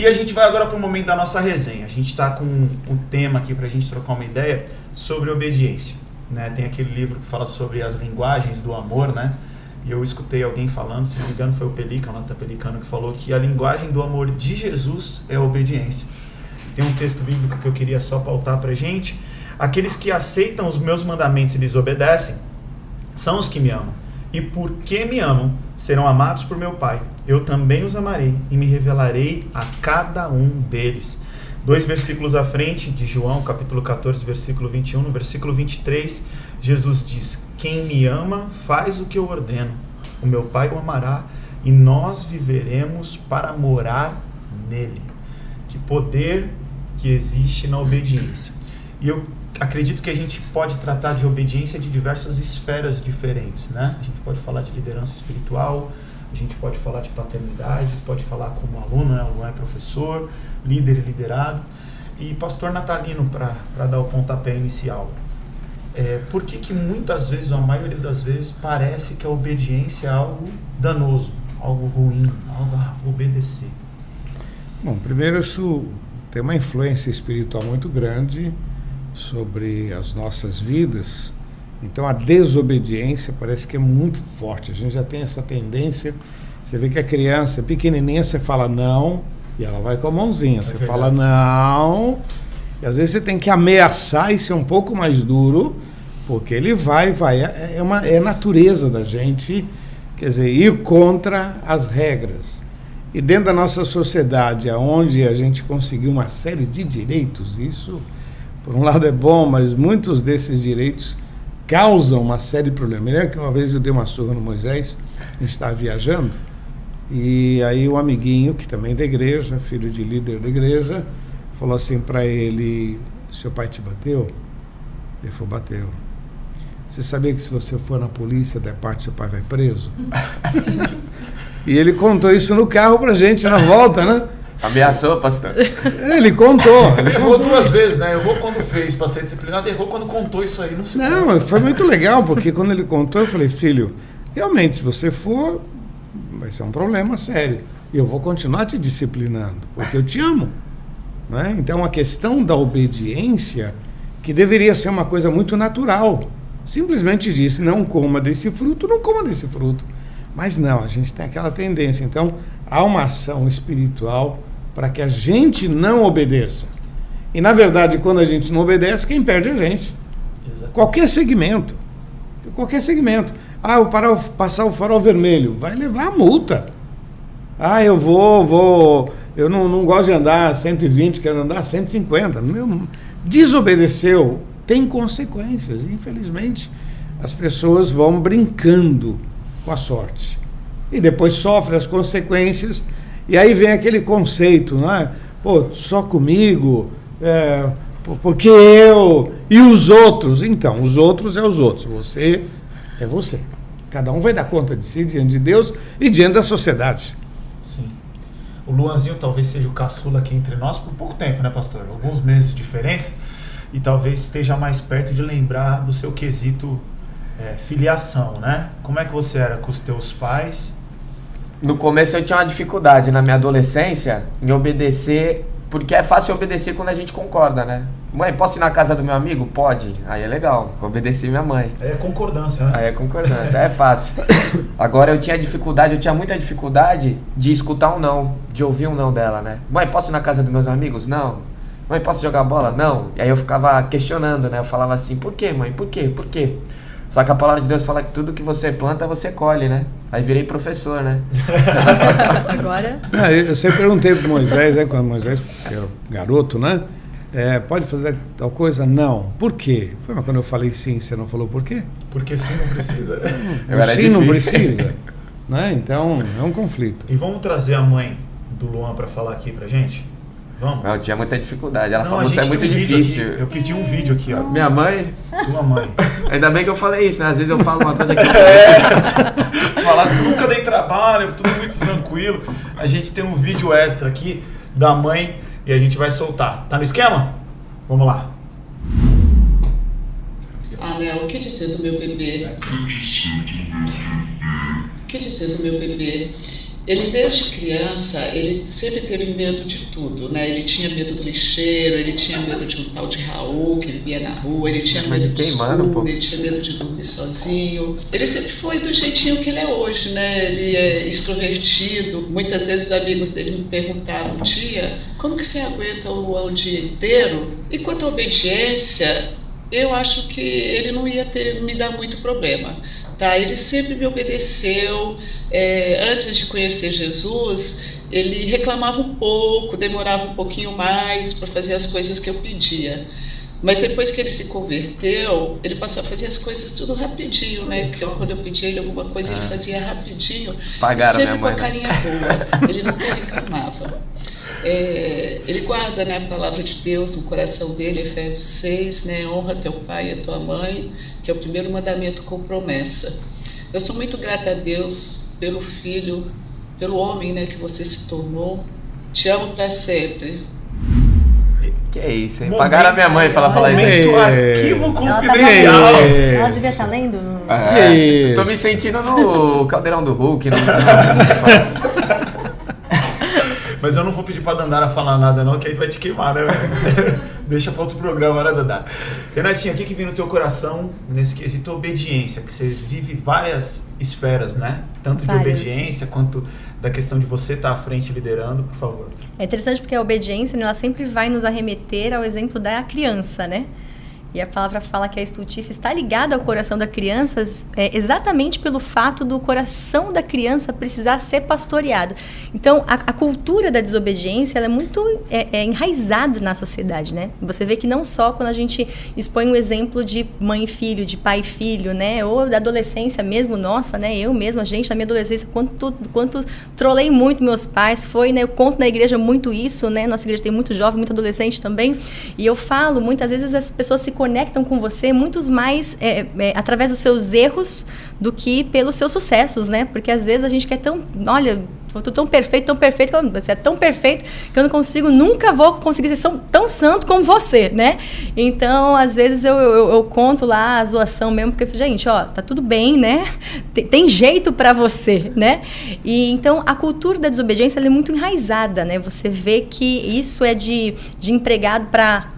E a gente vai agora para o momento da nossa resenha. A gente está com um tema aqui para a gente trocar uma ideia sobre obediência, né? Tem aquele livro que fala sobre as linguagens do amor, né? E eu escutei alguém falando, se não me engano foi o Pelicano, Nathan Pelicano, que falou que a linguagem do amor de Jesus é a obediência. Tem um texto bíblico que eu queria só pautar para a gente. Aqueles que aceitam os meus mandamentos e lhes obedecem são os que me amam. E porque me amam, serão amados por meu Pai. Eu também os amarei e me revelarei a cada um deles. 2 versículos à frente de João, capítulo 14, versículo 21, no versículo 23, Jesus diz: quem me ama faz o que eu ordeno. O meu Pai o amará e nós viveremos para morar nele. Que poder que existe na obediência. E eu acredito que a gente pode tratar de obediência de diversas esferas diferentes, né? A gente pode falar de liderança espiritual, a gente pode falar de paternidade, pode falar como aluno, né? Aluno é professor, líder e liderado. E pastor Natalino, para dar o pontapé inicial, por que muitas vezes, a maioria das vezes, parece que a obediência é algo danoso, algo ruim, algo a obedecer? Bom, primeiro isso tem uma influência espiritual muito grande sobre as nossas vidas. Então a desobediência parece que é muito forte. A gente já tem essa tendência. Você vê que a criança é pequenininha, você fala não e ela vai com a mãozinha. Você fala não e às vezes você tem que ameaçar e ser um pouco mais duro, porque ele vai. É natureza da gente, quer dizer, ir contra as regras. E dentro da nossa sociedade, onde a gente conseguiu uma série de direitos, isso por um lado é bom, mas muitos desses direitos causam uma série de problemas. Me lembro que uma vez eu dei uma surra no Moisés, a gente estava viajando, e aí o amiguinho, que também é da igreja, filho de líder da igreja, falou assim para ele: seu pai te bateu? Ele falou: bateu. Você sabia que se você for na polícia der parte, seu pai vai preso? E ele contou isso no carro pra gente na volta, né? Ameaçou, pastor? Ele contou. Ele errou 2 vezes, né? Errou quando fez para ser disciplinado, errou quando contou isso aí. Não, foi muito legal, porque quando ele contou, eu falei: filho, realmente, se você for, vai ser um problema sério. E eu vou continuar te disciplinando, porque eu te amo. Né? Então, a questão da obediência, que deveria ser uma coisa muito natural, simplesmente disse: não coma desse fruto, não coma desse fruto. Mas não, a gente tem aquela tendência. Então, há uma ação espiritual para que a gente não obedeça. E, na verdade, quando a gente não obedece, quem perde é a gente. Exatamente. Qualquer segmento. Eu passar o farol vermelho, vai levar a multa. Eu eu não gosto de andar 120, quero andar 150. Desobedeceu, tem consequências. Infelizmente, as pessoas vão brincando com a sorte. E depois sofre as consequências. E aí vem aquele conceito, né? Pô, só comigo, porque eu e os outros. Então, os outros é os outros. Você é você. Cada um vai dar conta de si diante de Deus e diante da sociedade. Sim. O Luanzinho talvez seja o caçula aqui entre nós por pouco tempo, né, pastor? Alguns meses de diferença. E talvez esteja mais perto de lembrar do seu quesito filiação, né? Como é que você era com os teus pais? No começo eu tinha uma dificuldade na minha adolescência em obedecer, porque é fácil obedecer quando a gente concorda, né? Mãe, posso ir na casa do meu amigo? Pode. Aí é legal, obedecer minha mãe. Aí é concordância, né? Aí é concordância, é fácil. Agora eu tinha muita dificuldade de escutar um não, de ouvir um não dela, né? Mãe, posso ir na casa dos meus amigos? Não. Mãe, posso jogar bola? Não. E aí eu ficava questionando, né? Eu falava assim: por quê, mãe? Por quê? Por quê? Só que a palavra de Deus fala que tudo que você planta, você colhe, né? Aí virei professor, né? Agora? Eu sempre perguntei para Moisés, quando Moisés era garoto, né? Pode fazer tal coisa? Não. Por quê? Mas quando eu falei sim, você não falou por quê? Porque sim não precisa. Sim não precisa. Né? Então, é um conflito. E vamos trazer a mãe do Luan para falar aqui pra gente? Vamos? Eu tinha muita dificuldade. Ela falou: isso é muito difícil. Eu pedi um vídeo aqui, ó. Minha mãe? Tua mãe. Ainda bem que eu falei isso, né? Às vezes eu falo uma coisa que... Falar assim: nunca dei trabalho, tudo muito tranquilo. A gente tem um vídeo extra aqui da mãe e a gente vai soltar. Tá no esquema? Vamos lá. Léo, o que dizer do meu bebê? O que dizer do meu bebê? Ele desde criança, ele sempre teve medo de tudo, né? Ele tinha medo do lixeiro, ele tinha medo de um tal de Raul que ele via na rua, ele tinha medo do escuro, ele tinha medo de dormir sozinho. Ele sempre foi do jeitinho que ele é hoje, né? Ele é extrovertido. Muitas vezes os amigos dele me perguntavam, tia, como que você aguenta o dia inteiro? E quanto à obediência, eu acho que ele não ia me dar muito problema. Tá? Ele sempre me obedeceu. Antes de conhecer Jesus, ele reclamava um pouco, demorava um pouquinho mais para fazer as coisas que eu pedia. Mas depois que ele se converteu, ele passou a fazer as coisas tudo rapidinho, né? Porque quando eu pedia ele alguma coisa, ele fazia rapidinho. Pagaram sempre minha mãe, com a carinha boa. Ele nunca reclamava. Ele guarda, né, a palavra de Deus no coração dele, Efésios 6, né? Honra teu pai e a tua mãe, que é o primeiro mandamento com promessa. Eu sou muito grata a Deus pelo filho, pelo homem, né, que você se tornou. Te amo para sempre. Que é isso, hein? Pagaram a minha mãe pra ela falar isso. Momento arquivo Ela, confidencial. ela devia estar lendo? Tô me sentindo no Caldeirão do Hulk. Mas eu não vou pedir pra Dandara falar nada não, que aí tu vai te queimar, né, velho? Deixa pra outro programa, né, Dandara? Renatinha, o que vem no teu coração nesse quesito obediência? Que você vive várias esferas, né? Tanto de obediência quanto da questão de você estar à frente liderando, por favor. É interessante porque a obediência, né, ela sempre vai nos arremeter ao exemplo da criança, né? E a palavra fala que a estultícia está ligada ao coração da criança exatamente pelo fato do coração da criança precisar ser pastoreado. Então, a cultura da desobediência ela é muito enraizada na sociedade, né? Você vê que não só quando a gente expõe um exemplo de mãe e filho, de pai e filho, né? Ou da adolescência mesmo, nossa, né? Eu mesma, gente, na minha adolescência, quanto trolei muito meus pais, foi, né? Eu conto na igreja muito isso, né? Nossa igreja tem muito jovem, muito adolescente também. E eu falo, muitas vezes as pessoas se conectam com você muitos mais através dos seus erros do que pelos seus sucessos, né? Porque às vezes a gente quer olha, eu tô tão perfeito, você é tão perfeito que eu não consigo, nunca vou conseguir ser tão santo como você, né? Então, às vezes eu conto lá a zoação mesmo, porque, gente, ó, tá tudo bem, né? Tem jeito pra você, né? E então, a cultura da desobediência ela é muito enraizada, né? Você vê que isso é de empregado para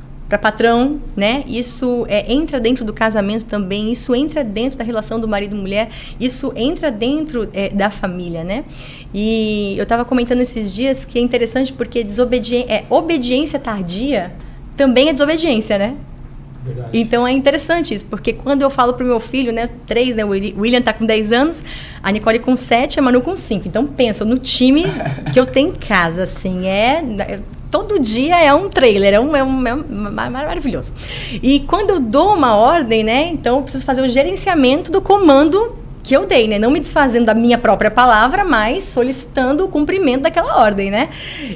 patrão, né? Isso entra dentro do casamento também, isso entra dentro da relação do marido e mulher, isso entra dentro da família, né? E eu estava comentando esses dias que é interessante porque obediência tardia também é desobediência, né? Verdade. Então é interessante isso, porque quando eu falo pro meu filho, né, 3, né, o William tá com 10 anos, a Nicole com 7, a Manu com 5. Então pensa no time que eu tenho em casa, assim, todo dia é um trailer, é maravilhoso. E quando eu dou uma ordem, né, então eu preciso fazer o gerenciamento do comando que eu dei, né? Não me desfazendo da minha própria palavra, mas solicitando o cumprimento daquela ordem, né?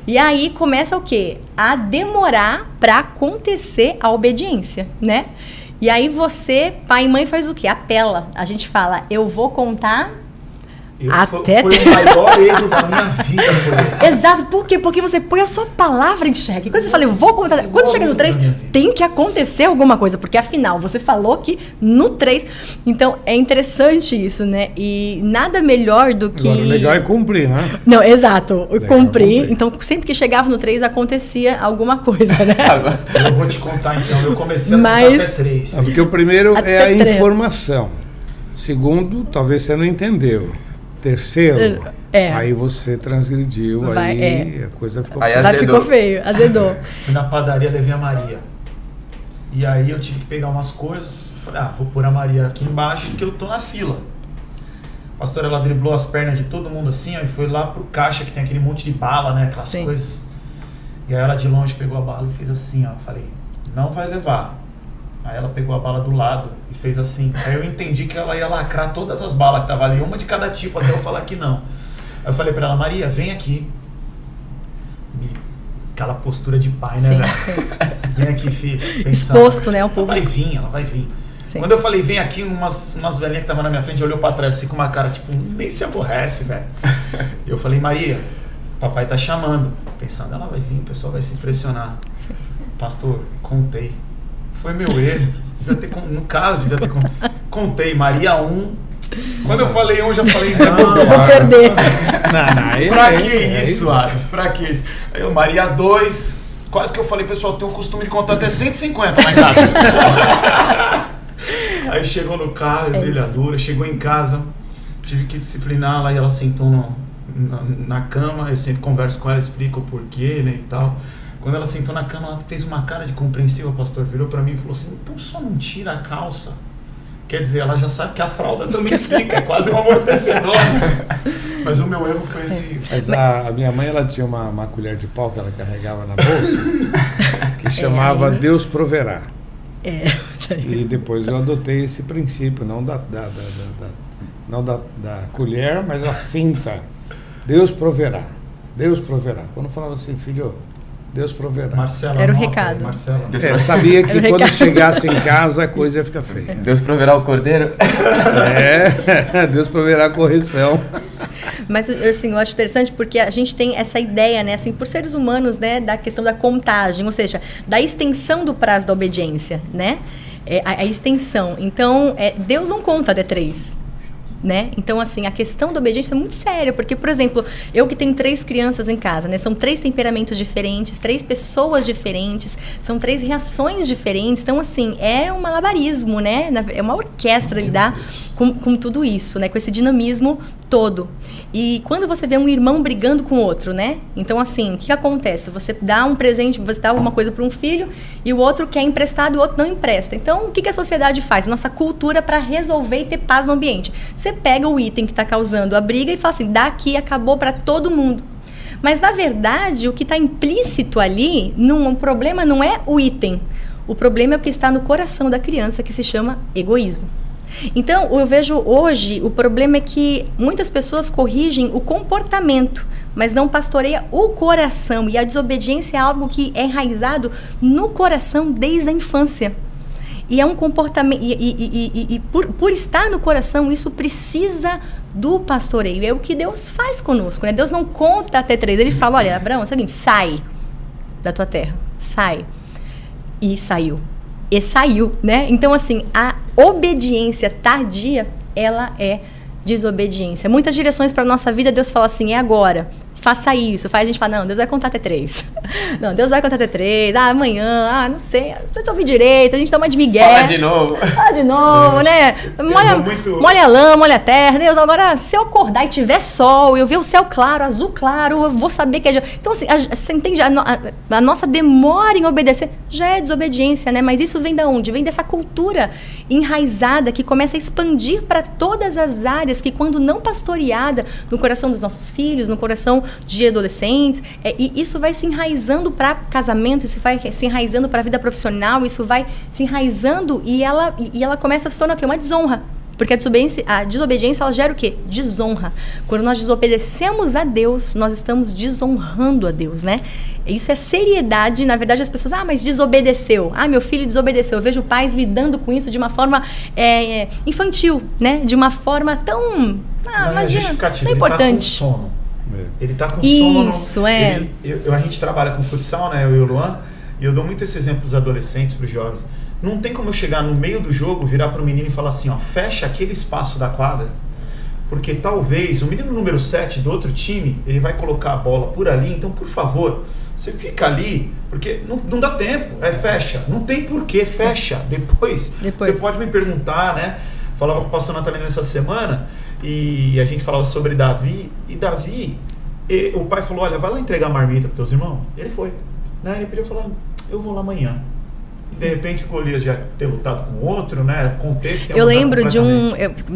E aí começa o quê? A demorar para acontecer a obediência, né? E aí você, pai e mãe, faz o quê? Apela. A gente fala, eu vou contar... Foi o maior erro da minha vida, foi esse. Exato, por quê? Porque você põe a sua palavra em xeque. Quando você fala, eu vou contar, quando chega no 3, tem que acontecer alguma coisa, porque afinal, você falou que no 3, então é interessante isso, né? E nada melhor do que... Agora, o legal é cumprir, né? Não, exato, cumprir. Então, sempre que chegava no 3, acontecia alguma coisa, né? Eu vou te contar, então, eu comecei a contar até 3. Porque o primeiro é a informação. Segundo, talvez você não entendeu. Terceiro, aí você transgrediu, a coisa ficou feia. Aí ficou feio, azedou. Fui na padaria, levei a Maria. E aí eu tive que pegar umas coisas, falei, vou pôr a Maria aqui embaixo que eu tô na fila. A pastora, ela driblou as pernas de todo mundo assim, ó, e foi lá pro caixa que tem aquele monte de bala, né, aquelas coisas. E aí ela de longe pegou a bala e fez assim, ó, falei, não vai levar. Aí ela pegou a bala do lado e fez assim. Aí eu entendi que ela ia lacrar todas as balas que estavam ali, uma de cada tipo, até eu falar que não. Aí eu falei pra ela, Maria, vem aqui. Aquela postura de pai, né, velho? Vem aqui, filho. Pensando, exposto, né, um pouco. Ela vai vir. Sim. Quando eu falei, vem aqui, umas velhinhas que estavam na minha frente olhou pra trás assim com uma cara, tipo, nem se aborrece, velho. Eu falei, Maria, papai tá chamando. Pensando, ela vai vir, o pessoal vai se impressionar. Sim. Pastor, contei. Foi meu erro. No carro, devia ter contei. Maria 1, Quando eu falei um, já falei não. Eu vou perder. Pra que isso, Adam? Pra que isso? Aí eu, Maria 2, quase que eu falei, pessoal, eu tenho o costume de contar até 150 lá em casa. Aí chegou no carro, brilhadura, chegou em casa, tive que disciplinar lá e ela sentou na cama, eu sempre converso com ela, explico o porquê, né, e tal. Quando ela sentou na cama, ela fez uma cara de compreensiva, pastor, virou pra mim e falou assim, então só não tira a calça. Quer dizer, ela já sabe que a fralda também fica, é quase um amortecedor. Mas o meu erro foi esse... Mas a minha mãe, ela tinha uma colher de pau que ela carregava na bolsa, que chamava Deus Proverá. E depois eu adotei esse princípio, não da colher, mas a cinta. Deus proverá. Deus proverá. Quando eu falava assim, filho, Deus proverá. Marcela, era o recado. Eu sabia que quando chegasse em casa a coisa ia ficar feia. Deus proverá o cordeiro? Deus proverá a correção. Mas assim, eu acho interessante porque a gente tem essa ideia, né, assim, por seres humanos, né, da questão da contagem, ou seja, da extensão do prazo da obediência, né? A extensão. Então, Deus não conta até 3. Né? Então, assim, a questão da obediência é muito séria, porque, por exemplo, eu que tenho 3 crianças em casa, né? São 3 temperamentos diferentes, 3 pessoas diferentes, são 3 reações diferentes, então, assim, é um malabarismo, né? É uma orquestra lidar com tudo isso, né? Com esse dinamismo todo. E quando você vê um irmão brigando com outro, né? Então, assim, o que acontece? Você dá um presente, você dá alguma coisa para um filho e o outro quer emprestado e o outro não empresta. Então, o que a sociedade faz? Nossa cultura para resolver e ter paz no ambiente. Você pega o item que está causando a briga e fala assim, daqui acabou para todo mundo. Mas, na verdade, o que está implícito ali, o problema não é o item. O problema é o que está no coração da criança, que se chama egoísmo. Então, eu vejo hoje, o problema é que muitas pessoas corrigem o comportamento, mas não pastoreia o coração. E a desobediência é algo que é enraizado no coração desde a infância. E é um comportamento, por estar no coração, isso precisa do pastoreio. É o que Deus faz conosco, né? Deus não conta até 3. Ele fala, olha, Abraão, é o seguinte, sai da tua terra, sai. E saiu. E saiu, né? Então, assim, a obediência tardia, ela é desobediência. Muitas direções para a nossa vida, Deus fala assim, é agora. Faça isso. A gente fala, não, Deus vai contar até 3. Não, Deus vai contar até 3. Amanhã, não sei. Vocês ouvir direito, a gente toma de migué. Fala de novo, né? Molha a lã, molha a terra. Deus, agora, se eu acordar e tiver sol, eu ver o céu claro, azul claro, eu vou saber que é... Então, assim, você entende? A nossa demora em obedecer já é desobediência, né? Mas isso vem da onde? Vem dessa cultura enraizada que começa a expandir para todas as áreas que, quando não pastoreada no coração dos nossos filhos, no coração de adolescentes, e isso vai se enraizando para casamento, isso vai se enraizando para a vida profissional, isso vai se enraizando e ela começa a se tornar o quê? Uma desonra. Porque a desobediência ela gera o quê? Desonra. Quando nós desobedecemos a Deus, nós estamos desonrando a Deus, né? Isso é seriedade. Na verdade, as pessoas, mas desobedeceu. Meu filho desobedeceu. Eu vejo pais lidando com isso de uma forma infantil, né? De uma forma tão... imagina, tão importante. Ele tá com sono. Isso, a gente trabalha com futsal, né? Eu e o Luan, e eu dou muito esse exemplo para os adolescentes, para os jovens. Não tem como eu chegar no meio do jogo, virar para o menino e falar assim, fecha aquele espaço da quadra, porque talvez o menino número 7 do outro time, ele vai colocar a bola por ali, então, por favor, você fica ali, porque não dá tempo, fecha. Não tem porquê, fecha. Depois você pode me perguntar, né? Falava com o pastor Natalino essa semana, e a gente falava sobre Davi, e o pai falou, olha, vai lá entregar a marmita para teus irmãos. Ele foi, né? Ele podia falar, eu vou lá amanhã. E de repente o Golias já ter lutado com outro, né? Contexto. Eu lembro de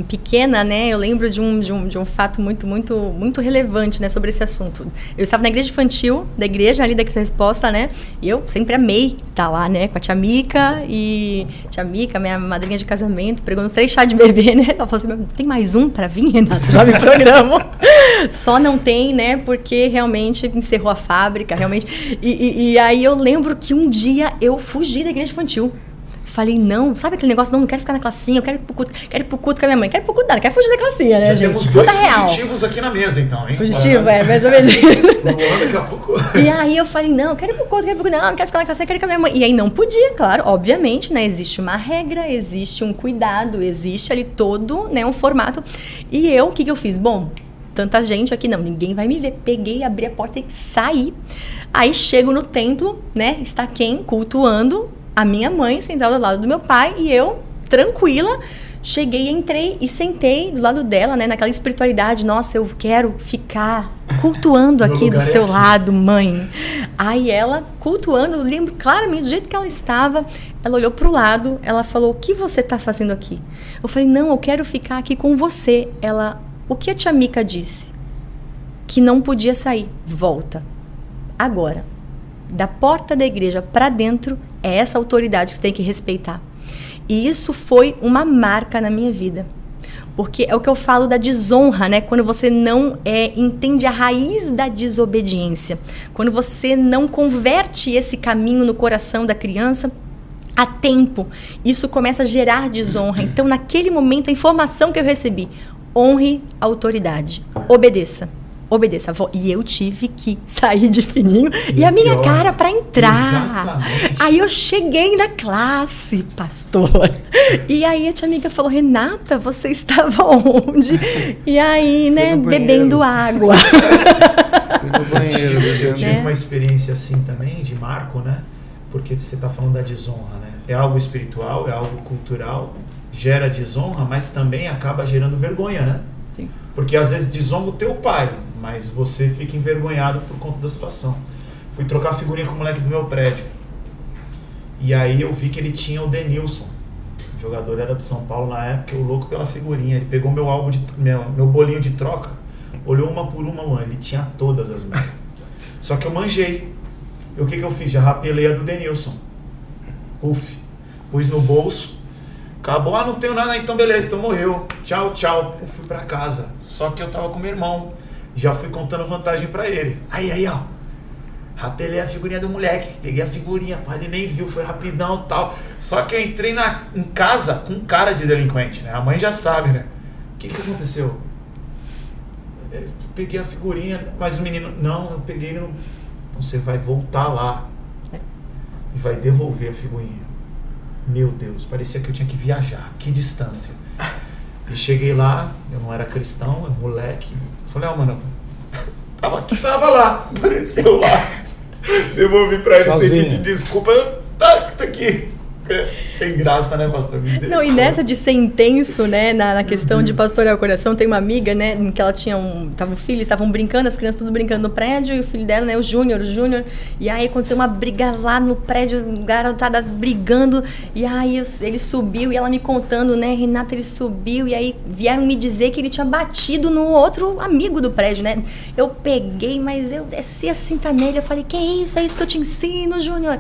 pequena, né? Eu lembro de um fato muito relevante, né? Sobre esse assunto. Eu estava na igreja infantil da igreja ali da Cristo Resposta, né? E eu sempre amei estar lá, né? Com a tia Mica, minha madrinha de casamento, pregou uns 3 chá de bebê, né? Ela falou assim, tem mais um para vir, Renata? Já me programo. Só não tem, né? Porque realmente encerrou a fábrica, realmente. E aí eu lembro que um dia eu fugi da igreja infantil. Falei, não, sabe aquele negócio, não quero ficar na classinha, eu quero ir pro culto com a minha mãe. Quero ir pro culto, não quero fugir da classinha, né, Já gente? temos dois real. fugitivos aqui na mesa, então, hein? Fugitivo, mais ou menos. Daqui a pouco. E aí eu falei, não, quero ir pro culto, não quero ficar na classinha, quero ir com a minha mãe. E aí não podia, claro, obviamente, né, existe uma regra, existe um cuidado, existe ali todo, né, um formato. E eu, o que eu fiz? Bom, tanta gente aqui, não, ninguém vai me ver. Peguei, abri a porta e saí. Aí chego no templo, né, está quem? Cultuando a minha mãe, sentada do lado do meu pai, e eu, tranquila, cheguei, entrei e sentei do lado dela, né, naquela espiritualidade, nossa, eu quero ficar cultuando aqui do seu lado, mãe. Aí ela, cultuando, eu lembro claramente do jeito que ela estava, ela olhou pro lado, ela falou, o que você tá fazendo aqui? Eu falei, não, eu quero ficar aqui com você. Ela, o que a tia Mica disse? Que não podia sair. Volta. Agora. Da porta da igreja para dentro, é essa autoridade que você tem que respeitar. E isso foi uma marca na minha vida. Porque é o que eu falo da desonra, né? Quando você não entende a raiz da desobediência. Quando você não converte esse caminho no coração da criança a tempo, isso começa a gerar desonra. Então, naquele momento, a informação que eu recebi, honre a autoridade, obedeça. E eu tive que sair de fininho e a minha cara para entrar. Exatamente. Aí eu cheguei na classe, pastor. E aí a tia amiga falou, Renata, você estava onde? E aí, né, bebendo água. Fui no banheiro. Eu tive uma experiência assim também, de marco, né? Porque você está falando da desonra, né? É algo espiritual, é algo cultural, gera desonra, mas também acaba gerando vergonha, né? Sim. Porque às vezes desonra o teu pai, mas você fica envergonhado por conta da situação. Fui trocar figurinha com o moleque do meu prédio. E aí eu vi que ele tinha o Denilson. O jogador era do São Paulo na época, eu louco pela figurinha. Ele pegou meu álbum, meu bolinho de troca, olhou uma por uma, mano. Ele tinha todas as minhas. Só que eu manjei. E o que eu fiz? Já rapelei a do Denilson. Pus no bolso. Acabou, não tenho nada, então beleza, então morreu. Tchau. Eu fui pra casa. Só que eu tava com meu irmão. Já fui contando vantagem pra ele. Aí, ó. Rapelei a figurinha do moleque. Peguei a figurinha, pai, ele nem viu, foi rapidão e tal. Só que eu entrei em casa com cara de delinquente, né? A mãe já sabe, né? O que aconteceu? Eu peguei a figurinha, mas o menino... Não, eu peguei no... Você vai voltar lá e vai devolver a figurinha. Meu Deus, parecia que eu tinha que viajar. Que distância. E cheguei lá, eu não era cristão, moleque. Falei, mano, tava lá, apareceu lá. Devolvi pra ele sem pedir desculpa. Tá aqui. Sem graça, né, pastor? Não, e nessa de ser intenso, né, na questão de pastorear o coração, tem uma amiga, né, em que ela tinha tava um filho, estavam brincando, as crianças tudo brincando no prédio, e o filho dela, né, o Júnior, e aí aconteceu uma briga lá no prédio, o garotada brigando, e aí ele subiu, e ela me contando, né, Renata, ele subiu, e aí vieram me dizer que ele tinha batido no outro amigo do prédio, né, eu peguei, mas eu desci a cinta nele, eu falei, que é isso que eu te ensino, Júnior,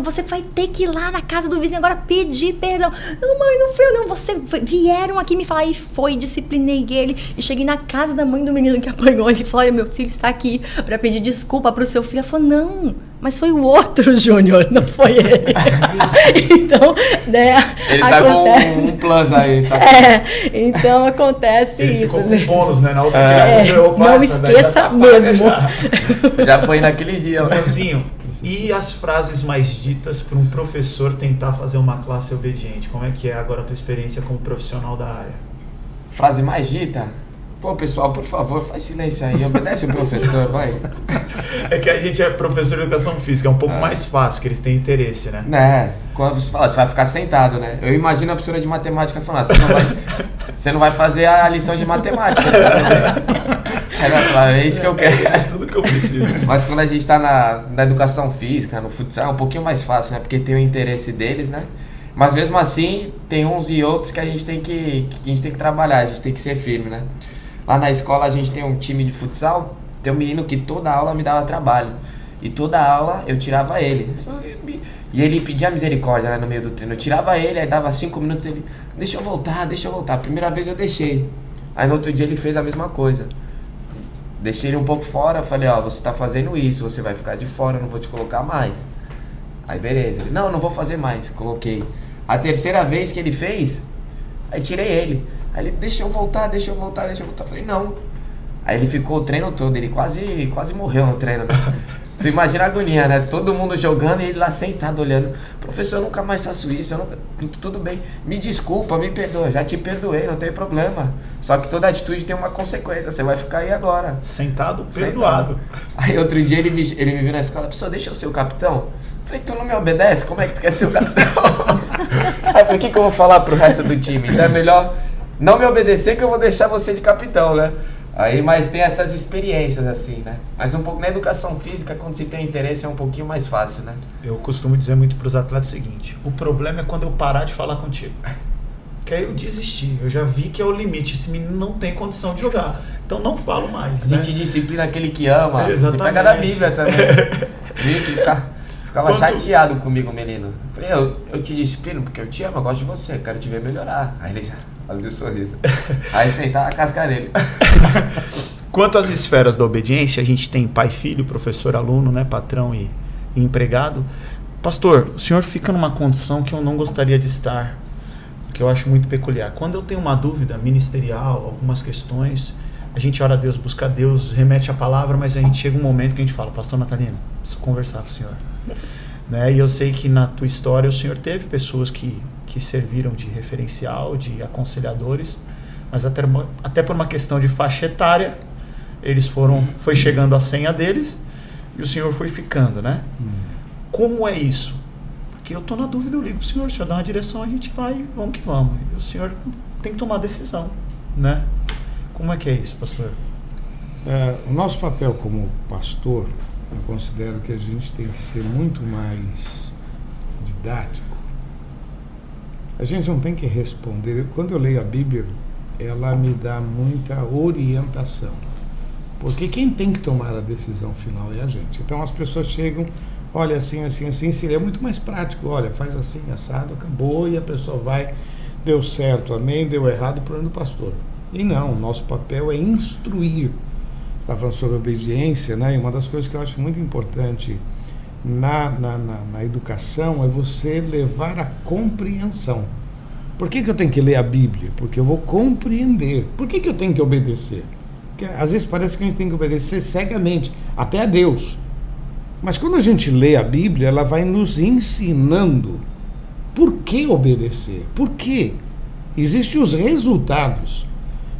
você vai ter que ir lá na casa do vizinho agora pedir perdão. Não, mãe, não foi eu, não. Vieram aqui me falar, e disciplinei ele. E cheguei na casa da mãe do menino que apanhou. Ele falou, olha, meu filho está aqui para pedir desculpa pro seu filho. Ela falou, não, mas foi o outro Júnior, não foi ele. Então, né, ele tá com um plus aí. Tá então acontece ele isso. Ficou com bônus, né? Na outra não esqueça mesmo. Já foi naquele dia. Leozinho, e as frases mais ditas para um professor tentar fazer uma classe obediente? Como é que é agora a tua experiência como profissional da área? Frase mais dita? Pô, pessoal, por favor, faz silêncio aí, obedece o professor, vai. É que a gente é professor de educação física, é um pouco mais fácil, porque eles têm interesse, né? Quando você fala, você vai ficar sentado, né? Eu imagino a professora de matemática falando, você não vai fazer a lição de matemática. É isso que eu quero. É tudo que eu preciso. Mas quando a gente tá na educação física, no futsal, é um pouquinho mais fácil, né? Porque tem o interesse deles, né? Mas mesmo assim, tem uns e outros que a gente tem que trabalhar, a gente tem que ser firme, né? Lá na escola a gente tem um time de futsal, tem um menino que toda aula me dava trabalho. E toda aula eu tirava ele. E ele pedia misericórdia, né, no meio do treino. Eu tirava ele, aí dava 5 minutos, ele... Deixa eu voltar. Primeira vez eu deixei. Aí no outro dia ele fez a mesma coisa. Deixei ele um pouco fora, falei, você tá fazendo isso, você vai ficar de fora, eu não vou te colocar mais. Aí beleza. Ele, não vou fazer mais. Coloquei. A terceira vez que ele fez, aí tirei ele. Aí ele, deixa eu voltar. Eu falei, não. Aí ele ficou o treino todo, ele quase morreu no treino, né? Você imagina a agonia, né? Todo mundo jogando e ele lá sentado olhando. Professor, eu nunca mais faço isso, tudo bem. Me desculpa, me perdoa, já te perdoei, não tem problema. Só que toda atitude tem uma consequência, você vai ficar aí agora. Sentado, perdoado. Aí outro dia ele me viu na escola, professor, deixa eu ser o capitão. Eu falei, tu não me obedece? Como é que tu quer ser o capitão? Aí eu falei, o que eu vou falar pro resto do time? Então é melhor não me obedecer que eu vou deixar você de capitão, né? Aí, mas tem essas experiências assim, né? Mas um pouco na educação física, quando se tem interesse, é um pouquinho mais fácil, né? Eu costumo dizer muito para os atletas o seguinte: o problema é quando eu parar de falar contigo. Que aí eu desisti, eu já vi que é o limite, esse menino não tem condição de jogar, então não falo mais. A gente disciplina aquele que ama, exatamente. E pega da Bíblia também. Ficava chateado comigo, menino. Eu falei, eu te disciplino porque eu te amo, eu gosto de você, quero te ver melhorar. Aí ele já abriu o sorriso. Aí sentar a casca nele. Quanto às esferas da obediência, a gente tem pai, filho, professor, aluno, né, patrão e empregado. Pastor, o senhor fica numa condição que eu não gostaria de estar, que eu acho muito peculiar. Quando eu tenho uma dúvida ministerial, algumas questões, a gente ora a Deus, busca a Deus, remete a palavra, mas a gente chega um momento que a gente fala, pastor Natalino, preciso conversar com o senhor. Né? E eu sei que na tua história o senhor teve pessoas que serviram de referencial, de aconselhadores, mas até por uma questão de faixa etária, foi chegando a senha deles e o senhor foi ficando, né? Como é isso? Porque eu estou na dúvida, eu ligo para o senhor dá uma direção, a gente vai, vamos que vamos. E o senhor tem que tomar decisão, né? Como é que é isso, pastor? O nosso papel como pastor, eu considero que a gente tem que ser muito mais didático. A gente não tem que responder. Quando eu leio a Bíblia, ela me dá muita orientação. Porque quem tem que tomar a decisão final é a gente. Então as pessoas chegam, olha assim, seria muito mais prático. Olha, faz assim, assado, acabou, e a pessoa vai, deu certo, amém, deu errado, problema do pastor. E não, o nosso papel é instruir. Você está falando sobre obediência, né? E uma das coisas que eu acho muito importante na educação é você levar a compreensão. Por que eu tenho que ler a Bíblia? Porque eu vou compreender. Por que eu tenho que obedecer? Porque às vezes parece que a gente tem que obedecer cegamente, até a Deus. Mas quando a gente lê a Bíblia, ela vai nos ensinando por que obedecer. Por quê? Existem os resultados.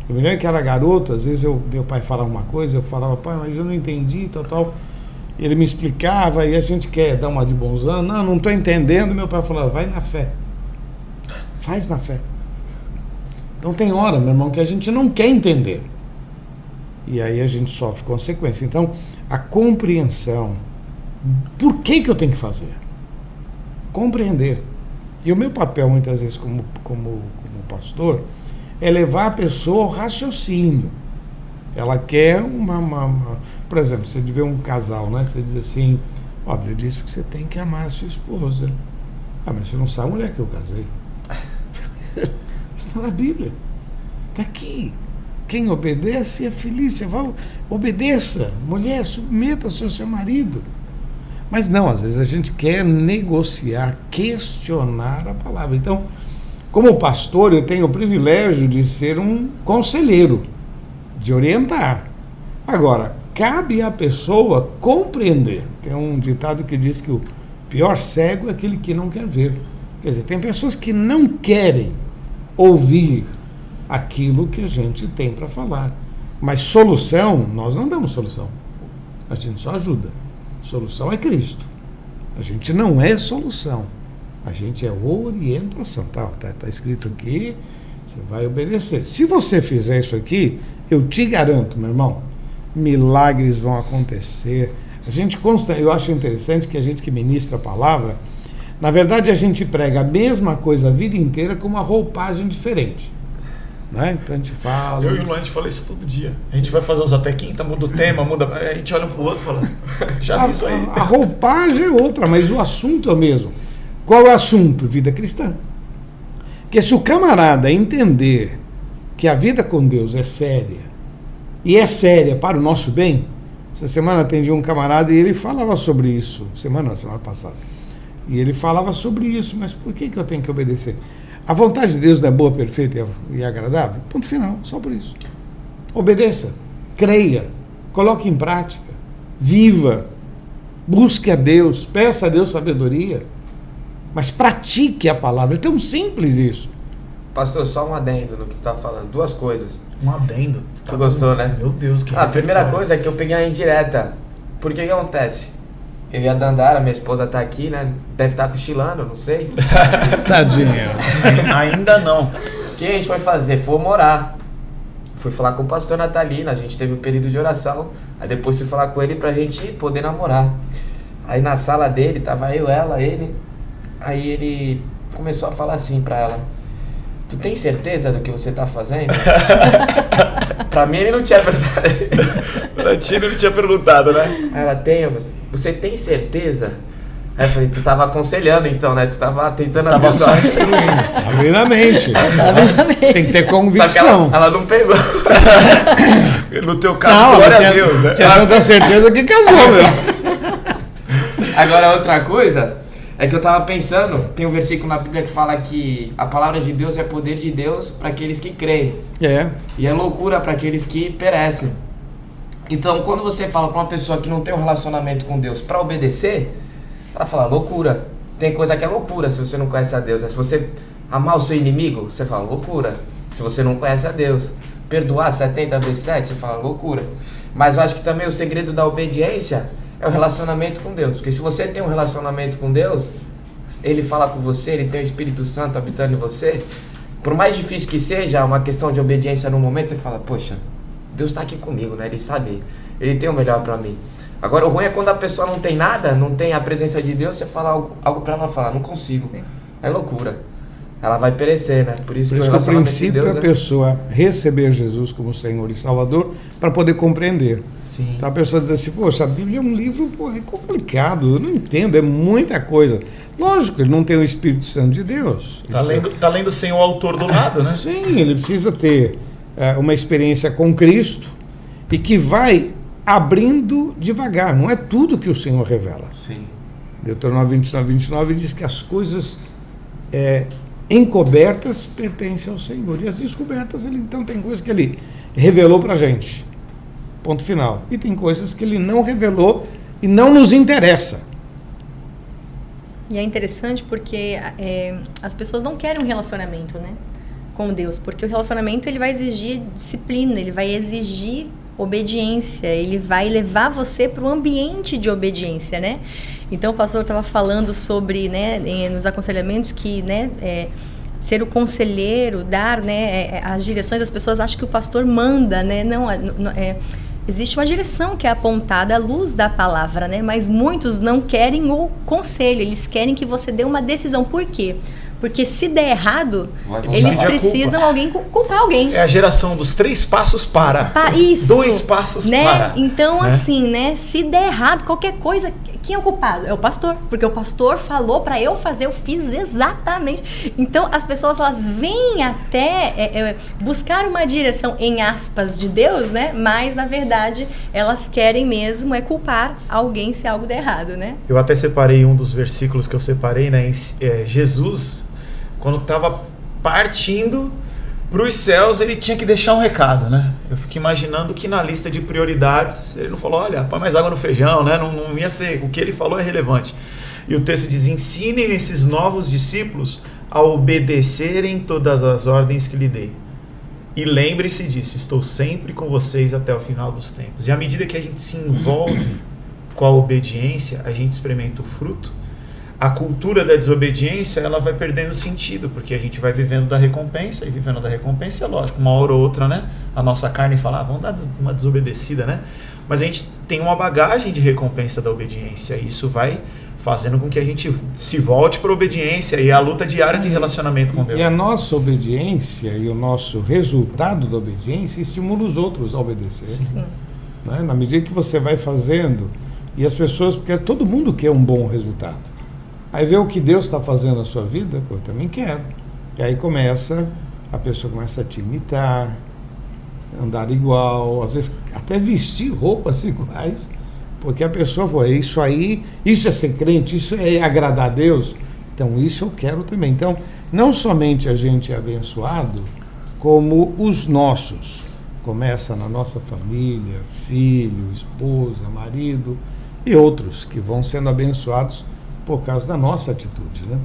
Eu me lembro que era garoto, às vezes meu pai falava uma coisa, eu falava, pai, mas eu não entendi, tal. Ele me explicava e a gente quer dar uma de bonzão. Não estou entendendo. Meu pai falava, vai na fé. Faz na fé. Então tem hora, meu irmão, que a gente não quer entender. E aí a gente sofre consequência. Então, a compreensão. Por que eu tenho que fazer? Compreender. E o meu papel, muitas vezes, como pastor, é levar a pessoa ao raciocínio. Ela quer por exemplo, você vê um casal, né? Você diz assim, ó, a Bíblia diz que você tem que amar a sua esposa. Ah, mas você não sabe a mulher que eu casei. Está na Bíblia. Está aqui. Quem obedece é feliz. Você vai, obedeça. Mulher, submeta-se ao seu marido. Mas não, às vezes a gente quer negociar, questionar a palavra. Então, como pastor, eu tenho o privilégio de ser um conselheiro, de orientar. Agora, cabe à pessoa compreender. Tem um ditado que diz que o pior cego é aquele que não quer ver. Quer dizer, tem pessoas que não querem ouvir aquilo que a gente tem para falar. Mas solução, nós não damos solução. A gente só ajuda. Solução é Cristo. A gente não é solução. A gente é orientação. Tá escrito aqui, você vai obedecer. Se você fizer isso aqui, eu te garanto, meu irmão, milagres vão acontecer. Eu acho interessante que a gente que ministra a palavra, na verdade a gente prega a mesma coisa a vida inteira com uma roupagem diferente. Né? Então a gente fala... Eu e o Luan, a gente fala isso todo dia. A gente vai fazer uns até quinta, muda o tema, a gente olha um pro outro e fala, já vi isso aí. A roupagem é outra, mas o assunto é o mesmo. Qual é o assunto? Vida cristã. Porque se o camarada entender que a vida com Deus é séria, e é séria para o nosso bem, essa semana atendi um camarada e ele falava sobre isso, semana passada. E ele falava sobre isso, mas por que eu tenho que obedecer? A vontade de Deus não é boa, perfeita e agradável? Ponto final, só por isso. Obedeça, creia, coloque em prática, viva, busque a Deus, peça a Deus sabedoria, mas pratique a palavra. É tão simples isso. Pastor, só um adendo no que tu tá falando. 2 coisas. Um adendo. Tu gostou, né? Meu Deus, que A primeira coisa é que eu peguei a indireta. Porque o que acontece? Eu e a Dandara, minha esposa tá aqui, né? Deve estar cochilando, não sei. Tadinha. Ainda não. O que a gente foi fazer? Fomos orar. Fui falar com o pastor Natalino, a gente teve um período de oração. Aí depois fui falar com ele pra gente poder namorar. Aí na sala dele, tava eu, ela, ele. Aí ele começou a falar assim pra ela: tu tem certeza do que você tá fazendo? Pra mim ele não tinha perguntado. Pra ti ele não tinha perguntado, né? Aí ela: tenho. Você tem certeza? Aí eu falei: tu tava aconselhando então, né? Tu tava tentando Tava abençoar. só instruindo. Obviamente. Tem que ter Só que convicção. ela não pegou. No teu caso, glória a Deus, né? Tinha tanta certeza que casou, meu. Agora outra coisa é que eu tava pensando, tem um versículo na Bíblia que fala que a palavra de Deus é poder de Deus para aqueles que creem. É. E é loucura para aqueles que perecem. Então, quando você fala para uma pessoa que não tem um relacionamento com Deus para obedecer, ela fala loucura. Tem coisa que é loucura se você não conhece a Deus. Se você amar o seu inimigo, você fala loucura. Se você não conhece a Deus. Perdoar 70 vezes 7, você fala loucura. Mas eu acho que também o segredo da obediência é o relacionamento com Deus. Porque se você tem um relacionamento com Deus, Ele fala com você, Ele tem o Espírito Santo habitando em você. Por mais difícil que seja uma questão de obediência no momento, você fala: poxa, Deus está aqui comigo, né? Ele sabe, Ele tem o melhor para mim. Agora o ruim é quando a pessoa não tem nada, não tem a presença de Deus, você fala algo para ela falar: não consigo. Sim. É loucura. Ela vai perecer, né? Por isso que o princípio é a pessoa receber Jesus como Senhor e Salvador para poder compreender. Sim. Então a pessoa diz assim: poxa, a Bíblia é um livro, é complicado, eu não entendo, é muita coisa. Lógico, ele não tem o Espírito Santo de Deus. Tá lendo sem o autor do lado, né? Sim, ele precisa ter uma experiência com Cristo e que vai abrindo devagar. Não é tudo que o Senhor revela. Sim. Deuteronômio 29 diz que as coisas encobertas pertencem ao Senhor. E as descobertas, ele então tem coisas que ele revelou para a gente. Ponto final. E tem coisas que ele não revelou e não nos interessa. E é interessante porque as pessoas não querem um relacionamento, né, com Deus, porque o relacionamento ele vai exigir disciplina, ele vai exigir obediência, ele vai levar você para o ambiente de obediência, né? Então o pastor estava falando sobre, né, nos aconselhamentos que, né, ser o conselheiro, dar, né, as direções. As pessoas acham que o pastor manda, né? Não, existe uma direção que é apontada à luz da palavra, né? Mas muitos não querem o conselho, eles querem que você dê uma decisão. Por quê? Porque se der errado, eles precisam culpar alguém. É a geração dos 3 passos para. Isso. 2 passos né? para. Então, né? Assim, né? Se der errado, qualquer coisa, quem é o culpado? É o pastor. Porque o pastor falou para eu fazer, eu fiz exatamente. Então, as pessoas, elas vêm até buscar uma direção, em aspas, de Deus, né? Mas, na verdade, elas querem mesmo culpar alguém se algo der errado, né? Eu até separei um dos versículos que eu separei, né? Jesus, quando estava partindo para os céus, ele tinha que deixar um recado, né? Eu fico imaginando que na lista de prioridades, ele não falou: olha, põe mais água no feijão, né? Não ia ser, o que ele falou é relevante. E o texto diz: ensinem esses novos discípulos a obedecerem todas as ordens que lhe dei. E lembre-se disso: estou sempre com vocês até o final dos tempos. E à medida que a gente se envolve com a obediência, a gente experimenta o fruto. A cultura da desobediência, ela vai perdendo sentido, porque a gente vai vivendo da recompensa, e vivendo da recompensa é lógico, uma hora ou outra, né? A nossa carne fala: vamos dar uma desobedecida, né? Mas a gente tem uma bagagem de recompensa da obediência, e isso vai fazendo com que a gente se volte para a obediência e a luta diária de relacionamento com Deus. E a nossa obediência e o nosso resultado da obediência estimula os outros a obedecer. Sim. Né? Na medida que você vai fazendo, e as pessoas, porque todo mundo quer um bom resultado. Aí vê o que Deus está fazendo na sua vida, eu também quero. E aí a pessoa começa a te imitar, andar igual, às vezes até vestir roupas iguais, Porque a pessoa falou, isso aí, isso é ser crente, isso é agradar a Deus. Então isso eu quero também. Então, não somente a gente é abençoado, como os nossos. Começa na nossa família, filho, esposa, marido e outros que vão sendo abençoados por causa da nossa atitude, né?